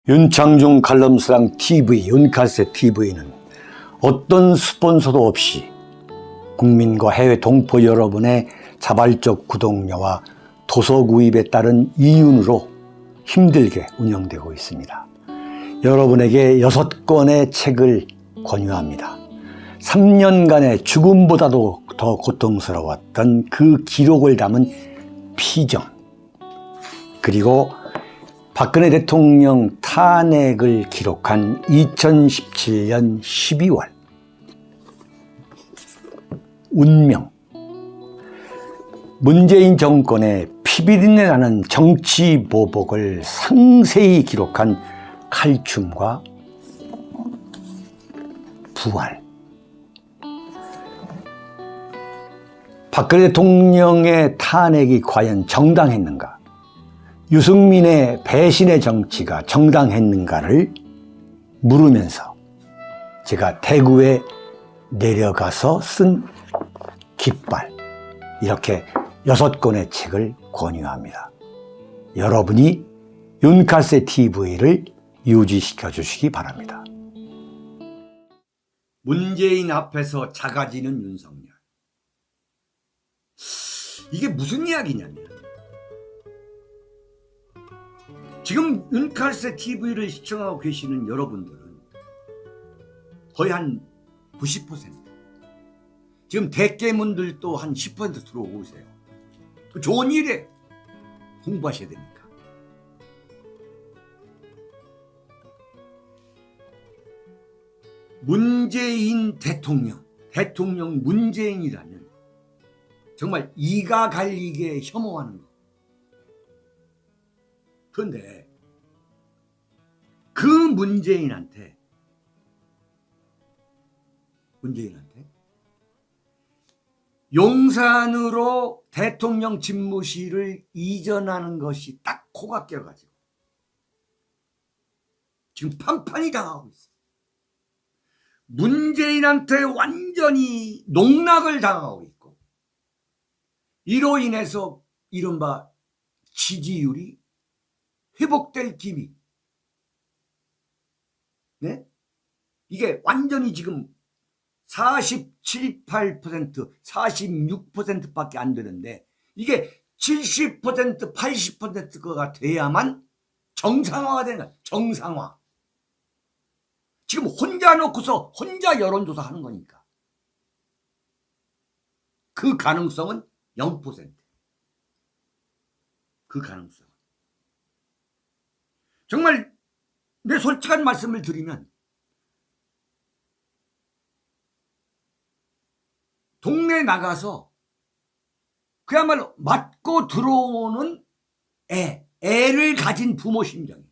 윤창중 칼럼스랑 TV, 윤칼세 TV는 어떤 스폰서도 없이 국민과 해외 동포 여러분의 자발적 구독료와 도서 구입에 따른 이윤으로 힘들게 운영되고 있습니다. 여러분에게 6권의 책을 권유합니다. 3년간의 죽음보다도 더 고통스러웠던 그 기록을 담은 피정, 그리고 박근혜 대통령 탄핵을 기록한 2017년 12월 운명, 문재인 정권의 피비린내 나는 정치 보복을 상세히 기록한 칼춤과 부활, 박근혜 대통령의 탄핵이 과연 정당했는가, 유승민의 배신의 정치가 정당했는가를 물으면서 제가 대구에 내려가서 쓴 깃발, 이렇게 6권의 책을 권유합니다. 여러분이 윤칼세 TV를 유지시켜 주시기 바랍니다. 문재인 앞에서 작아지는 윤석열. 이게 무슨 이야기냐면, 지금 윤칼세 TV를 시청하고 계시는 여러분들은 거의 한 90%, 지금 대깨문들도 한 10% 들어오세요. 좋은 일에 공부하셔야 됩니까? 문재인 대통령 문재인이라면 정말 이가 갈리게 혐오하는 거. 그런데 그 문재인한테 용산으로 대통령 집무실을 이전하는 것이 딱 코가 껴가지고 지금 판판이 당하고 있어요. 문재인한테 완전히 농락을 당하고 있고, 이로 인해서 이른바 지지율이 회복될 기미, 네? 이게 완전히 지금 47, 8%, 46%밖에 안 되는데, 이게 70%, 80%가 돼야만 정상화가 되는 거야. 정상화. 지금 혼자 놓고서 혼자 여론조사 하는 거니까. 그 가능성은 0%. 그 가능성. 정말 내 솔직한 말씀을 드리면, 동네 나가서 그야말로 맞고 들어오는 애를 가진 부모 심정이에요.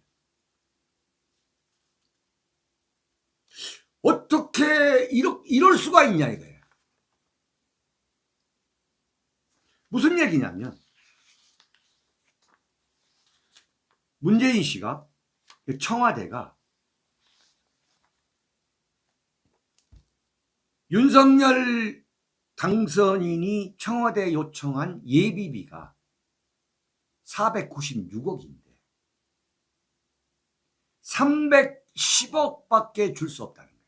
어떻게 이럴 수가 있냐 이거예요. 무슨 얘기냐면, 문재인 씨가, 청와대가 윤석열 당선인이 청와대에 요청한 예비비가 496억인데 310억밖에 줄 수 없다는 거예요.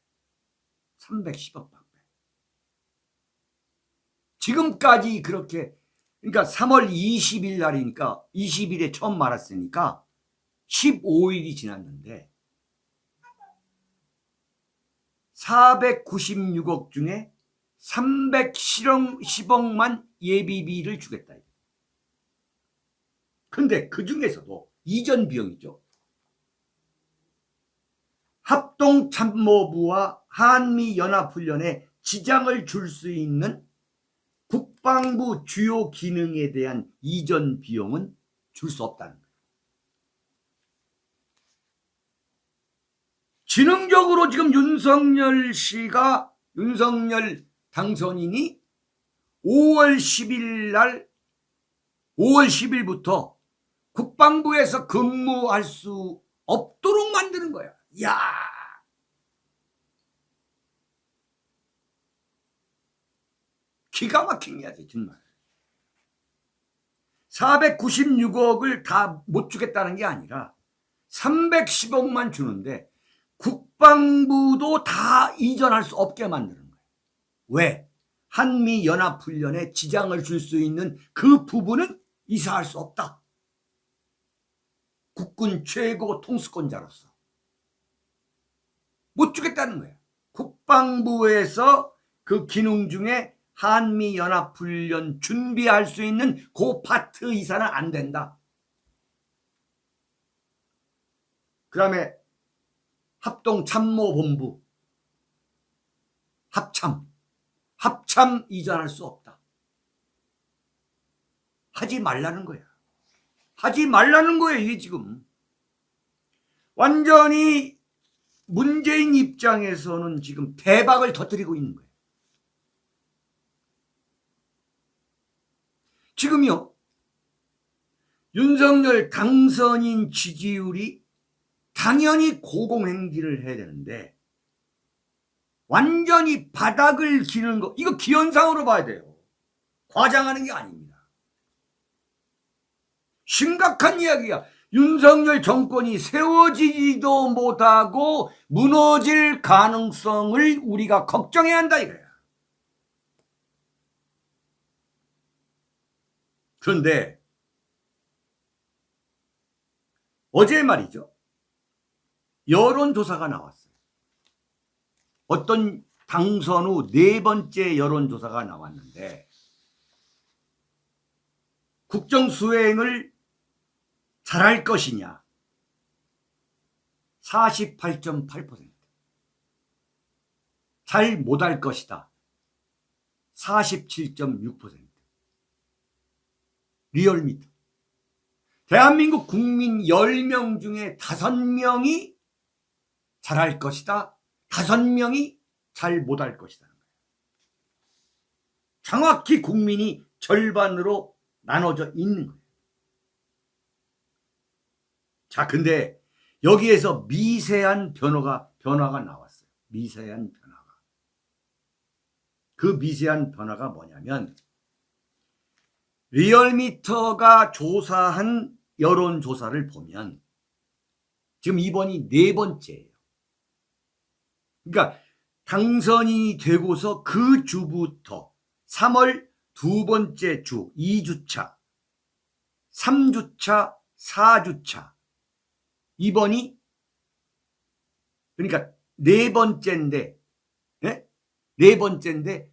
310억밖에. 지금까지 그렇게, 그러니까 3월 20일 날이니까 20일에 처음 말았으니까 15일이 지났는데 496억 중에 310억만 예비비를 주겠다. 근데 그 중에서도 이전 비용이죠. 합동참모부와 한미연합훈련에 지장을 줄 수 있는 국방부 주요 기능에 대한 이전 비용은 줄 수 없다는 거예요. 지능적으로 지금 윤석열 당선인이 5월 10일부터 국방부에서 근무할 수 없도록 만드는 거야. 야, 기가 막힌 이야기 정말. 496억을 다 못 주겠다는 게 아니라 310억만 주는데 국방부도 다 이전할 수 없게 만드는 거예요. 왜? 한미연합훈련에 지장을 줄 수 있는 그 부분은 이사할 수 없다. 국군 최고 통수권자로서 못 주겠다는 거예요. 국방부에서 그 기능 중에 한미연합훈련 준비할 수 있는 그 파트 이사는 안 된다. 그 다음에 합동참모본부 합참 이전할 수 없다. 하지 말라는 거야. 하지 말라는 거예요. 이게 지금 완전히 문재인 입장에서는 지금 대박을 터뜨리고 있는 거예요. 지금요, 윤석열 당선인 지지율이 당연히 고공행진을 해야 되는데 완전히 바닥을 기는 거, 이거 기현상으로 봐야 돼요. 과장하는 게 아닙니다. 심각한 이야기야. 윤석열 정권이 세워지지도 못하고 무너질 가능성을 우리가 걱정해야 한다 이거야. 그런데 어제 말이죠, 여론조사가 나왔어요. 어떤 당선 후 4번째 여론조사가 나왔는데 국정수행을 잘할 것이냐 48.8%, 잘 못할 것이다 47.6%. 리얼미터 대한민국 국민 10명 중에 5명이 잘할 것이다, 5명이 잘 못할 것이다. 정확히 국민이 절반으로 나눠져 있는 거예요. 자, 근데 여기에서 미세한 변화가 나왔어요. 미세한 변화가. 그 미세한 변화가 뭐냐면 리얼미터가 조사한 여론조사를 보면 지금 이번이 4번째예요. 그러니까 당선인이 되고서 그 주부터 3월 2번째 주, 2주차, 3주차, 4주차, 이번이 그러니까 4번째인데, 네? 4번째인데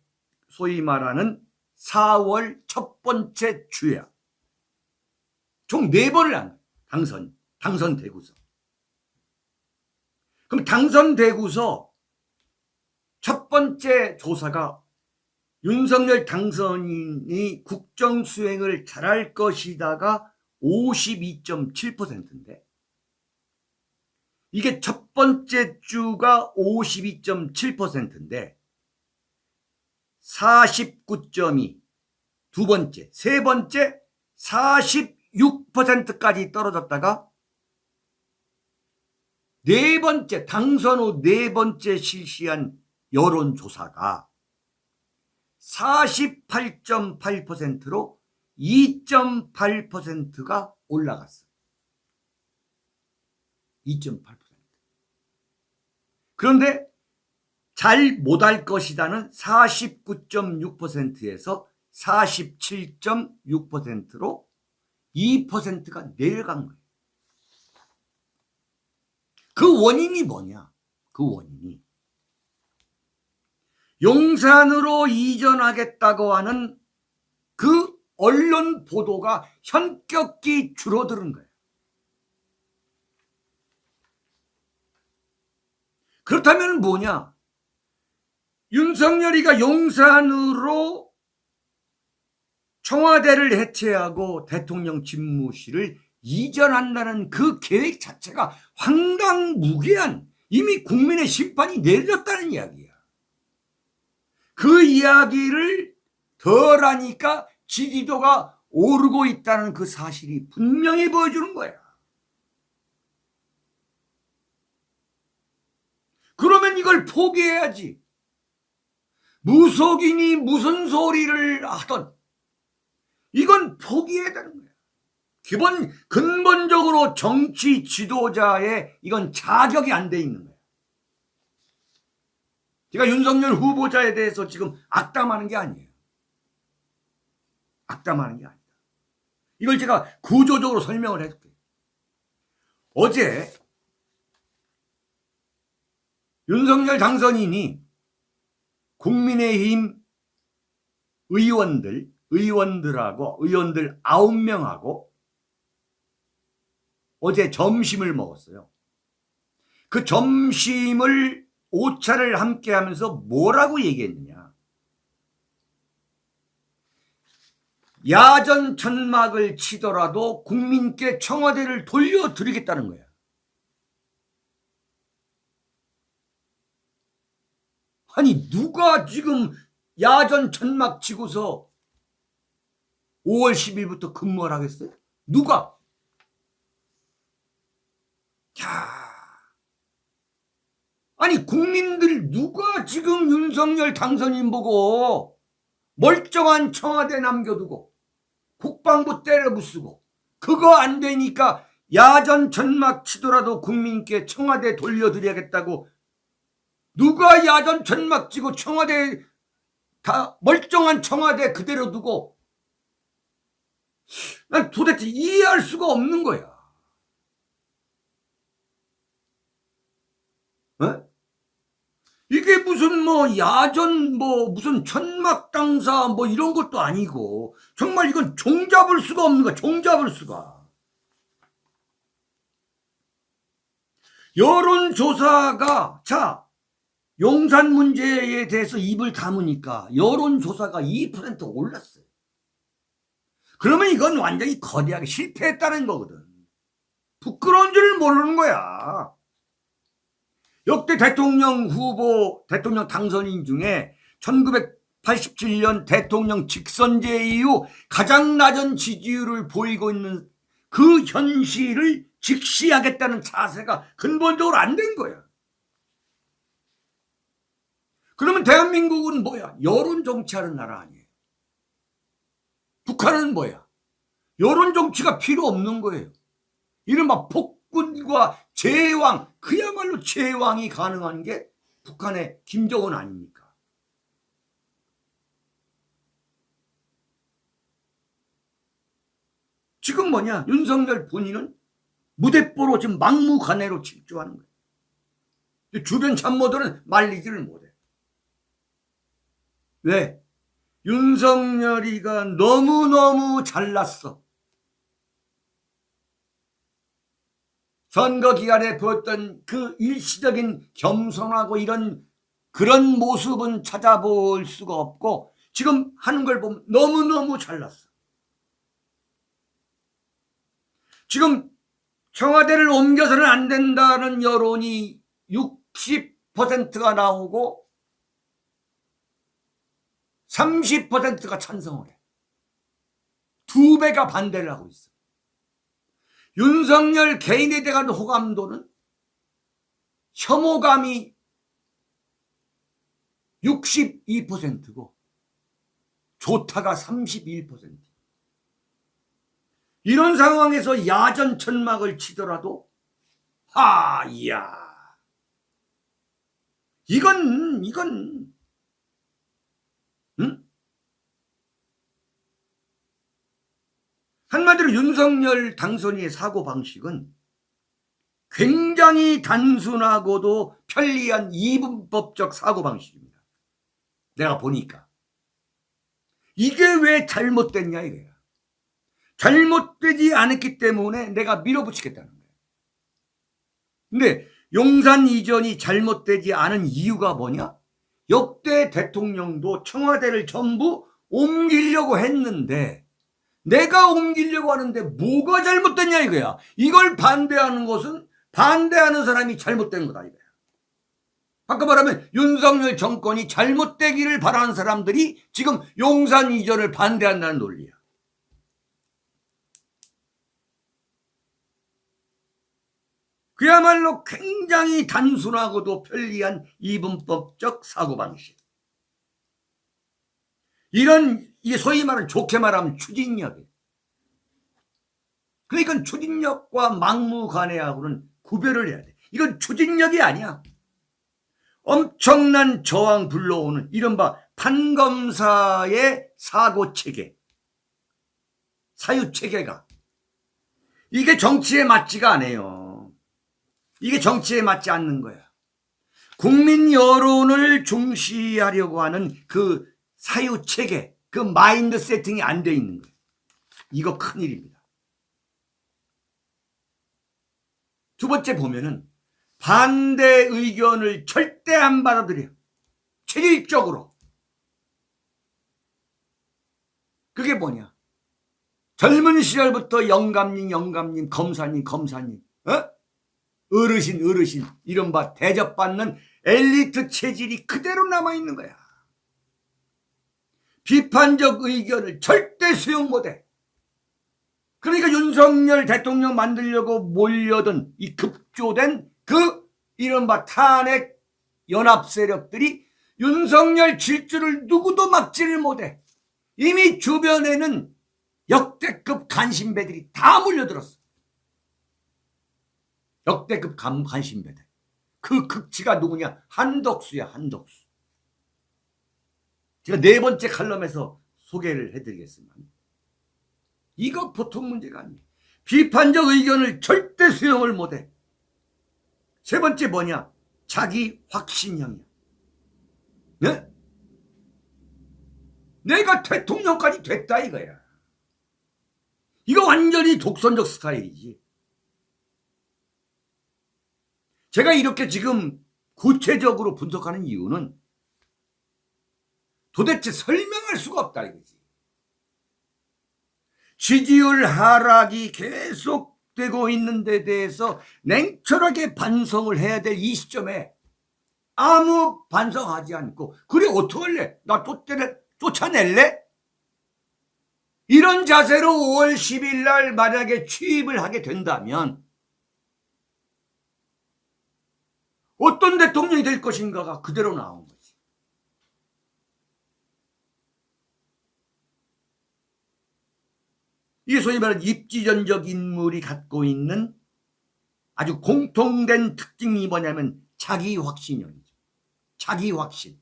소위 말하는 4월 첫 번째 주야. 총 4번을 한 당선되고서. 그럼 당선되고서 첫 번째 조사가 윤석열 당선인이 국정수행을 잘할 것이다가 52.7%인데 이게 첫 번째 주가 52.7%인데 49.2, 두 번째, 세 번째 46%까지 떨어졌다가 네 번째, 당선 후 네 번째 실시한 여론조사가 48.8%로 2.8%가 올라갔어요. 2.8%. 그런데 잘 못할 것이다는 49.6%에서 47.6%로 2%가 내려간 거예요. 그 원인이 뭐냐? 그 원인이 용산으로 이전하겠다고 하는 그 언론 보도가 현격히 줄어드는 거예요. 그렇다면 뭐냐? 윤석열이가 용산으로 청와대를 해체하고 대통령 집무실을 이전한다는 그 계획 자체가 황당무계한, 이미 국민의 심판이 내려졌다는 이야기야. 그 이야기를 덜 하니까 지지도가 오르고 있다는 그 사실이 분명히 보여주는 거야. 그러면 이걸 포기해야지. 무속인이 무슨 소리를 하던 이건 포기해야 되는 거야. 근본적으로 정치 지도자의 이건 자격이 안 돼 있는 거예요. 제가 윤석열 후보자에 대해서 지금 악담하는 게 아니에요. 악담하는 게 아니다. 이걸 제가 구조적으로 설명을 해줄게요. 어제 윤석열 당선인이 국민의힘 의원들 9명하고 어제 점심을 먹었어요. 그 점심을 오차를 함께 하면서 뭐라고 얘기했느냐. 야전 천막을 치더라도 국민께 청와대를 돌려드리겠다는 거야. 아니 누가 지금 야전 천막 치고서 5월 10일부터 근무를 하겠어요? 누가? 아니 국민들 누가 지금 윤석열 당선인 보고 멀쩡한 청와대 남겨두고 국방부 때려부수고 그거 안 되니까 야전 천막 치더라도 국민께 청와대 돌려드려야겠다고 누가 야전 천막 치고 청와대 다 멀쩡한 청와대 그대로 두고 난 도대체 이해할 수가 없는 거야. 어? 이게 무슨 야전 무슨 천막 당사 이런 것도 아니고 정말 이건 종잡을 수가 없는 거야. 종잡을 수가. 여론조사가 용산 문제에 대해서 입을 다무니까 여론조사가 2% 올랐어요. 그러면 이건 완전히 거대하게 실패했다는 거거든. 부끄러운 줄 모르는 거야. 역대 대통령 후보, 대통령 당선인 중에 1987년 대통령 직선제 이후 가장 낮은 지지율을 보이고 있는 그 현실을 직시하겠다는 자세가 근본적으로 안 된 거야. 그러면 대한민국은 뭐야? 여론 정치하는 나라 아니에요. 북한은 뭐야? 여론 정치가 필요 없는 거예요. 이른바 폭군과 제왕, 그야말로 제왕이 가능한 게 북한의 김정은 아닙니까? 지금 윤석열 본인은 무대뽀로 지금 막무가내로 질주하는 거예요. 주변 참모들은 말리지를 못해. 왜? 윤석열이가 너무너무 잘났어. 선거 기간에 보였던 그 일시적인 겸손하고 그런 모습은 찾아볼 수가 없고 지금 하는 걸 보면 너무너무 잘났어. 지금 청와대를 옮겨서는 안 된다는 여론이 60%가 나오고 30%가 찬성을 해. 2배가 반대를 하고 있어. 윤석열 개인에 대한 호감도는 혐오감이 62%고 좋다가 31%. 이런 상황에서 야전 천막을 치더라도 이건 응? 한마디로 윤석열 당선인의 사고방식은 굉장히 단순하고도 편리한 이분법적 사고방식입니다. 내가 보니까. 이게 왜 잘못됐냐 이거야. 잘못되지 않았기 때문에 내가 밀어붙이겠다는 거예요. 근데 용산 이전이 잘못되지 않은 이유가 뭐냐? 역대 대통령도 청와대를 전부 옮기려고 했는데 내가 옮기려고 하는데 뭐가 잘못됐냐 이거야. 이걸 반대하는 것은 반대하는 사람이 잘못된 거다 이거야. 아까 말하면 윤석열 정권이 잘못되기를 바라는 사람들이 지금 용산 이전을 반대한다는 논리야. 그야말로 굉장히 단순하고도 편리한 이분법적 사고방식. 이게 소위 말하는 좋게 말하면 추진력이에요. 그러니까 추진력과 막무가내하고는 구별을 해야 돼. 이건 추진력이 아니야. 엄청난 저항 불러오는 이른바 판검사의 사고체계, 사유체계가 이게 정치에 맞지가 않아요. 이게 정치에 맞지 않는 거야. 국민 여론을 중시하려고 하는 그 사유체계, 그 마인드 세팅이 안 돼 있는 거예요. 이거 큰일입니다. 두 번째 보면은 반대 의견을 절대 안 받아들여. 체질적으로. 그게 뭐냐? 젊은 시절부터 영감님, 검사님, 어르신, 이른바 대접받는 엘리트 체질이 그대로 남아있는 거야. 비판적 의견을 절대 수용 못해. 그러니까 윤석열 대통령 만들려고 몰려든 이 급조된 그 이른바 탄핵 연합 세력들이 윤석열 질주를 누구도 막지를 못해. 이미 주변에는 역대급 간신배들이 다 몰려들었어. 역대급 간신배들. 그 극치가 누구냐? 한덕수야, 한덕수. 제가 네 번째 칼럼에서 소개를 해드리겠습니다. 이거 보통 문제가 아니에요. 비판적 의견을 절대 수용을 못해. 세 번째 뭐냐? 자기 확신형이야. 네? 내가 대통령까지 됐다 이거야. 이거 완전히 독선적 스타일이지. 제가 이렇게 지금 구체적으로 분석하는 이유는 도대체 설명할 수가 없다 이거지. 지지율 하락이 계속되고 있는 데 대해서 냉철하게 반성을 해야 될 이 시점에 아무 반성하지 않고 그래 어떡할래? 나 쫓아낼래? 이런 자세로 5월 10일 날 만약에 취임을 하게 된다면 어떤 대통령이 될 것인가가 그대로 나온 거지. 이게 소위 말하는 입지전적 인물이 갖고 있는 아주 공통된 특징이 뭐냐면 자기 확신형이죠. 자기 확신,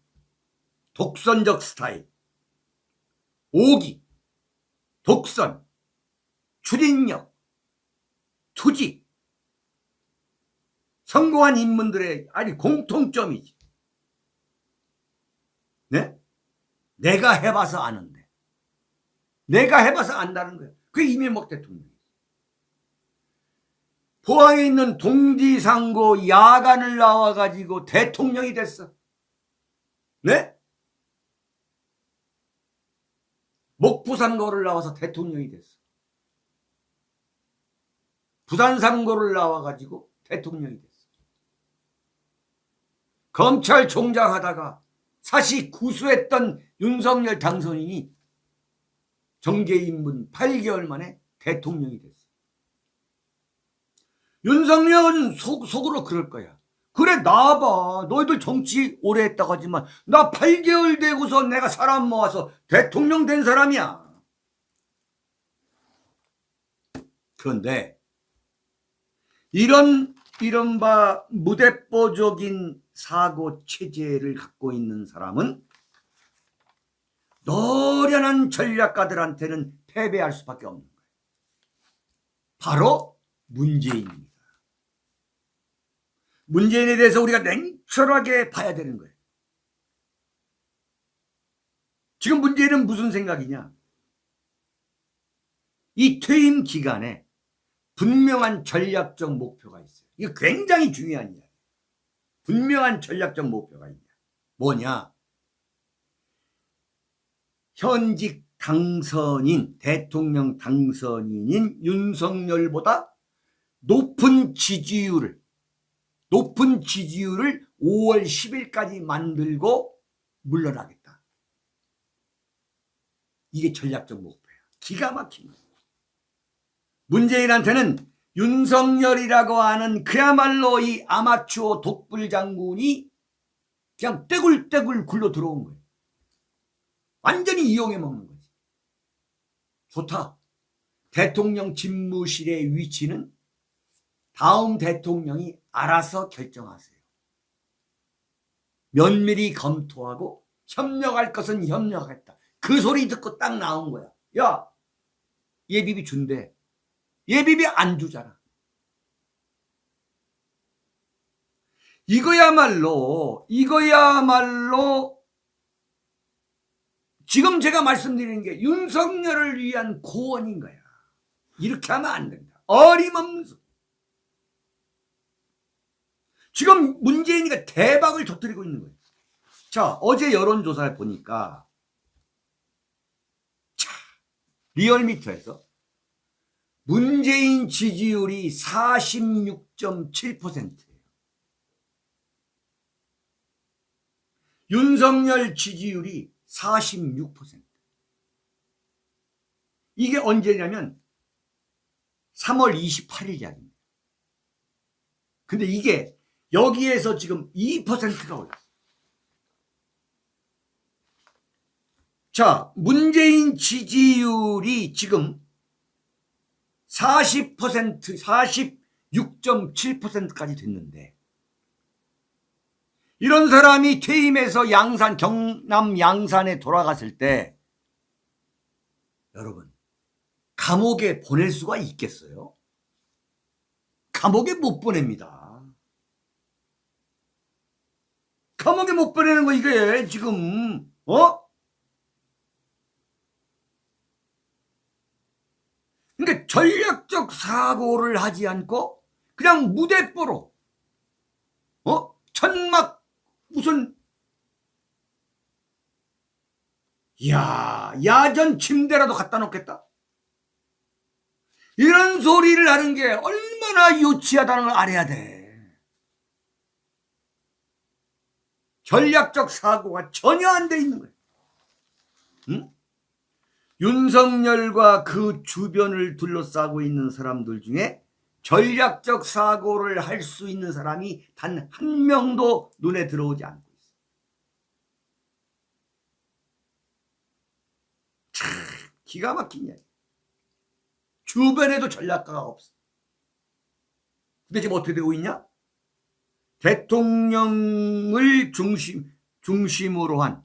독선적 스타일, 오기, 독선, 추진력, 투지, 성공한 인물들의 아니 공통점이지. 네? 내가 해봐서 아는데. 내가 해봐서 안다는 거야. 그게 이명박 대통령이지. 포항에 있는 동지상고 야간을 나와가지고 대통령이 됐어. 네? 목포상고를 나와서 대통령이 됐어. 부산상고를 나와가지고 대통령이 됐어. 검찰총장 하다가 사시 구수했던 윤석열 당선인이 정계 입문 8개월 만에 대통령이 됐어. 윤석열은 속으로 그럴 거야. 그래 나와봐. 너희들 정치 오래 했다고 하지만 나 8개월 되고서 내가 사람 모아서 대통령 된 사람이야. 그런데 이런 이른바 무대뽀적인 사고 체제를 갖고 있는 사람은 노련한 전략가들한테는 패배할 수밖에 없는 거예요. 바로 문재인입니다. 문재인에 대해서 우리가 냉철하게 봐야 되는 거예요. 지금 문재인은 무슨 생각이냐? 이 퇴임 기간에 분명한 전략적 목표가 있어요. 이거 굉장히 중요한 이야기예요. 분명한 전략적 목표가 있냐? 뭐냐? 현직 당선인, 대통령 당선인인 윤석열보다 높은 지지율을 5월 10일까지 만들고 물러나겠다. 이게 전략적 목표야. 기가 막힌 거야. 문재인한테는 윤석열이라고 하는 그야말로 이 아마추어 독불 장군이 그냥 떼굴떼굴 굴러 들어온 거예요. 완전히 이용해 먹는 거지. 좋다. 대통령 집무실의 위치는 다음 대통령이 알아서 결정하세요. 면밀히 검토하고 협력할 것은 협력하겠다. 그 소리 듣고 딱 나온 거야. 야, 예비비 준대. 예비비 안 주잖아. 이거야말로 지금 제가 말씀드리는 게 윤석열을 위한 고언인 거야. 이렇게 하면 안 된다. 어림없는 소리. 지금 문재인이가 대박을 터뜨리고 있는 거예요. 자, 어제 여론조사를 보니까 리얼미터에서 문재인 지지율이 46.7%예요. 윤석열 지지율이 46%. 이게 언제냐면 3월 28일 이야기입니다. 근데 이게 여기에서 지금 2%가 올랐어요. 자, 문재인 지지율이 지금 40%, 46.7%까지 됐는데, 이런 사람이 퇴임해서 경남 양산에 돌아갔을 때, 여러분, 감옥에 보낼 수가 있겠어요? 감옥에 못 보냅니다. 감옥에 못 보내는 거 이게 지금 그러니까 전략적 사고를 하지 않고 그냥 무대뽀로 천막 무슨 야전 침대라도 갖다 놓겠다. 이런 소리를 하는 게 얼마나 유치하다는 걸 알아야 돼. 전략적 사고가 전혀 안 돼 있는 거예요. 응? 윤석열과 그 주변을 둘러싸고 있는 사람들 중에 전략적 사고를 할 수 있는 사람이 단 한 명도 눈에 들어오지 않고 있어요. 참 기가 막힌 이야기. 주변에도 전략가가 없어. 근데 지금 어떻게 되고 있냐? 대통령을 중심으로 한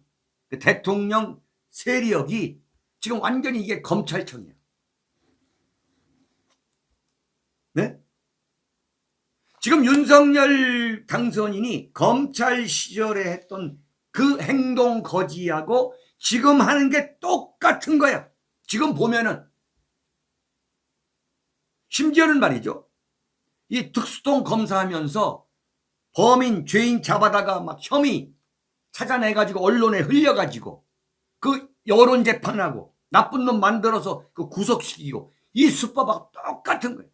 대통령 세력이 지금 완전히 이게 검찰청이야. 네? 지금 윤석열 당선인이 검찰 시절에 했던 그 행동 거지하고 지금 하는 게 똑같은 거야. 지금 보면은 심지어는 말이죠. 이 특수통 검사하면서 범인, 죄인 잡아다가 막 혐의 찾아내가지고 언론에 흘려가지고 그 여론 재판하고 나쁜 놈 만들어서 그 구속시키고 이 수법하고 똑같은 거예요.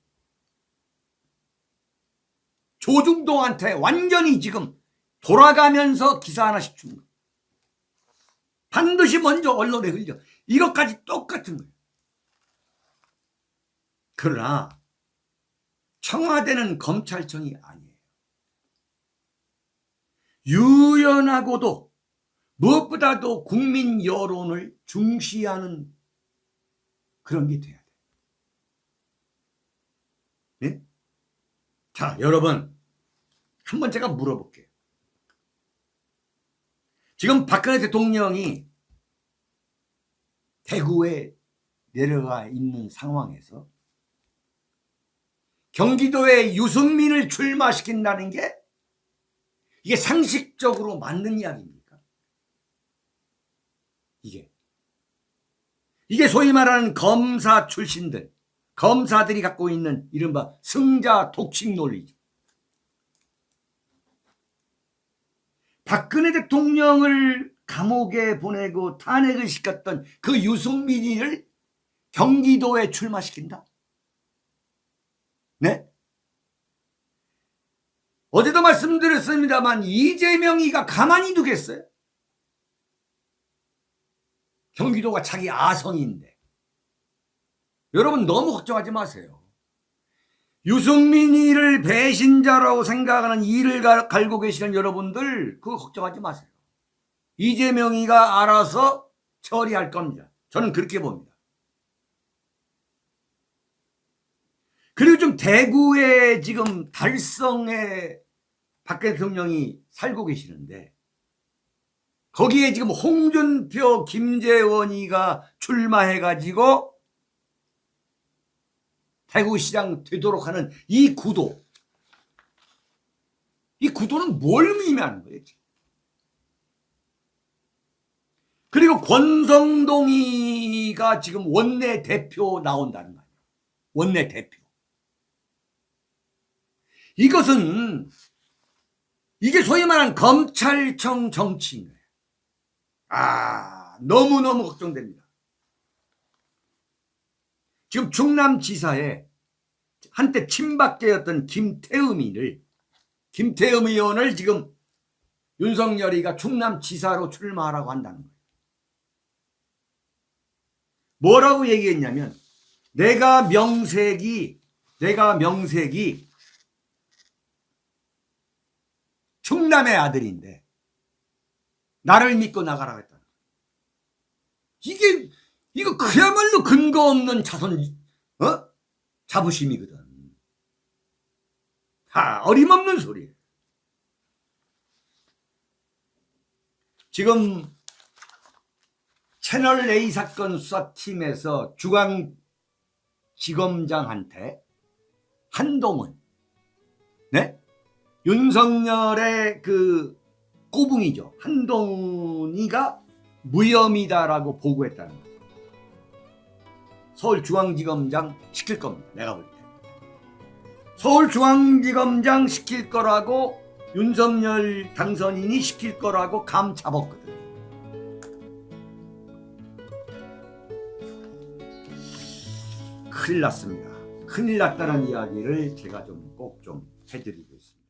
조중동한테 완전히 지금 돌아가면서 기사 하나씩 준 거예요. 반드시 먼저 언론에 흘려. 이것까지 똑같은 거예요. 그러나 청와대는 검찰청이 아니에요. 유연하고도 무엇보다도 국민 여론을 중시하는 그런 게 돼야 돼. 네? 자, 여러분, 한번 제가 물어볼게요. 지금 박근혜 대통령이 대구에 내려가 있는 상황에서 경기도에 유승민을 출마시킨다는 게 이게 상식적으로 맞는 이야기입니까? 이게 소위 말하는 검사 출신들, 검사들이 갖고 있는 이른바 승자 독식 논리죠. 박근혜 대통령을 감옥에 보내고 탄핵을 시켰던 그 유승민이를 경기도에 출마시킨다? 네? 어제도 말씀드렸습니다만 이재명이가 가만히 두겠어요? 경기도가 자기 아성인데. 여러분 너무 걱정하지 마세요. 유승민이를 배신자라고 생각하는 이를 갈고 계시는 여러분들 그거 걱정하지 마세요. 이재명이가 알아서 처리할 겁니다. 저는 그렇게 봅니다. 지금 대구에 지금 달성에 박 대통령이 살고 계시는데 거기에 지금 홍준표, 김재원이가 출마해가지고 대구시장 되도록 하는 이 구도, 이 구도는 뭘 의미하는 거예요? 그리고 권성동이가 지금 원내대표 나온다는 거예요. 원내대표. 이게 소위 말하는 검찰청 정치인 거예요. 너무너무 걱정됩니다. 지금 충남지사에 한때 친박계였던 김태흠 의원을 지금 윤석열이가 충남지사로 출마하라고 한다는 거예요. 뭐라고 얘기했냐면 내가 명색이 충남의 아들인데 나를 믿고 나가라고 했다. 이거 그야말로 근거 없는 자부심이거든. 어림없는 소리예요. 지금 채널A 사건 수사팀에서 중앙지검장한테 한동훈, 네? 윤석열의 그 꼬붕이죠. 한동훈이가 무혐의다라고 보고했다는 거예요. 서울중앙지검장 시킬 겁니다. 내가 볼 때. 서울중앙지검장 시킬 거라고 윤석열 당선인이 시킬 거라고 감 잡았거든. 큰일 났습니다. 큰일 났다는 이야기를 제가 꼭 좀 해드리고 있습니다.